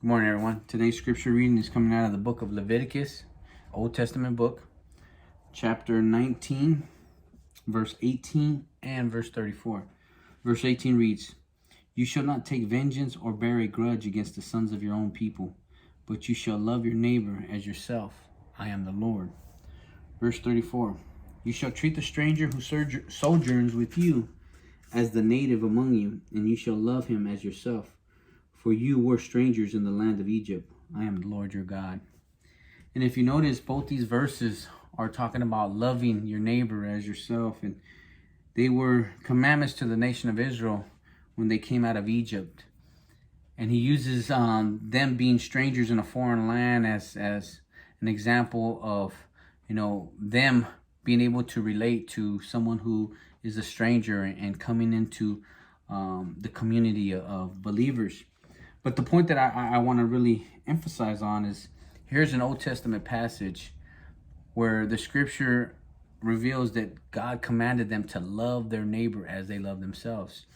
Good morning, everyone. Today's scripture reading is coming out of the book of Leviticus, Old Testament book, chapter 19, verse 18 and verse 34. Verse 18 reads, "You shall not take vengeance or bear a grudge against the sons of your own people, but you shall love your neighbor as yourself. I am the Lord." Verse 34, "You shall treat the stranger who sojourns with you as the native among you, and you shall love him as yourself. For you were strangers in the land of Egypt. I am the Lord your God." And if you notice, both these verses are talking about loving your neighbor as yourself. And they were commandments to the nation of Israel when they came out of Egypt. And he uses them being strangers in a foreign land as an example of, them being able to relate to someone who is a stranger and coming into the community of believers. But the point that I want to really emphasize on is, here's an Old Testament passage where the scripture reveals that God commanded them to love their neighbor as they love themselves.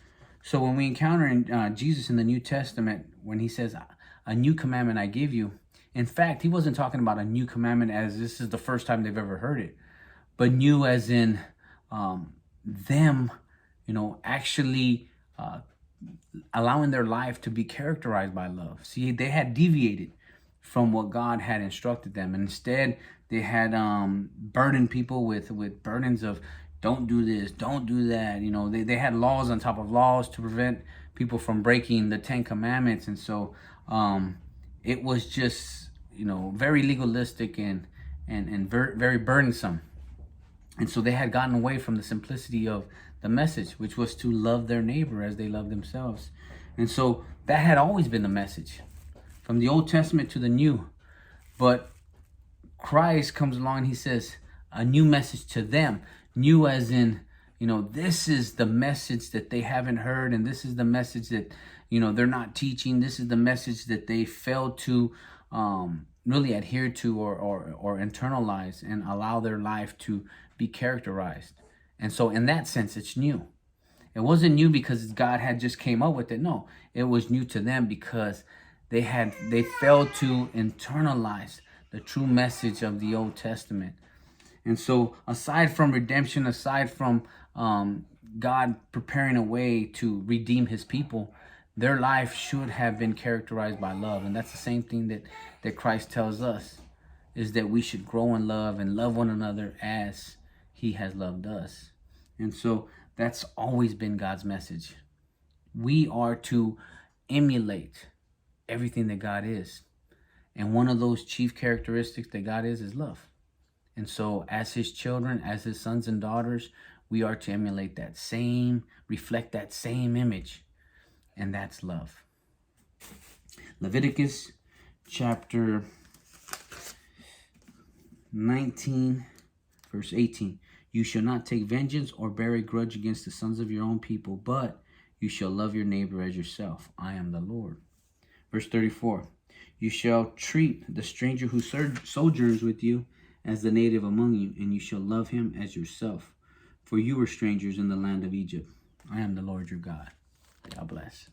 So when we encounter Jesus in the New Testament, when he says, "A new commandment I give you," in fact, he wasn't talking about a new commandment as this is the first time they've ever heard it, but new as in them, actually allowing their life to be characterized by love. See, they had deviated from what God had instructed them, and instead they had burdened people with burdens of don't do this, don't do that. They had laws on top of laws to prevent people from breaking the 10 Commandments. And so it was just very legalistic and very burdensome. And so they had gotten away from the simplicity of the message, which was to love their neighbor as they love themselves. And so that had always been the message from the Old Testament to the New. But Christ comes along and he says a new message to them. New as in, this is the message that they haven't heard, and this is the message that, they're not teaching. This is the message that they failed to really adhere to or internalize and allow their life to be characterized. And so in that sense, it's new. It wasn't new because God had just came up with it. No, it was new to them because they failed to internalize the true message of the Old Testament. And so aside from redemption, aside from God preparing a way to redeem his people, their life should have been characterized by love. And that's the same thing that Christ tells us, is that we should grow in love and love one another as he has loved us. And so that's always been God's message. We are to emulate everything that God is. And one of those chief characteristics that God is love. And so as his children, as his sons and daughters, we are to emulate reflect that same image. And that's love. Leviticus chapter 19, verse 18. "You shall not take vengeance or bear a grudge against the sons of your own people, but you shall love your neighbor as yourself. I am the Lord." Verse 34. "You shall treat the stranger who sojourns with you as the native among you, and you shall love him as yourself. For you were strangers in the land of Egypt. I am the Lord your God." God bless.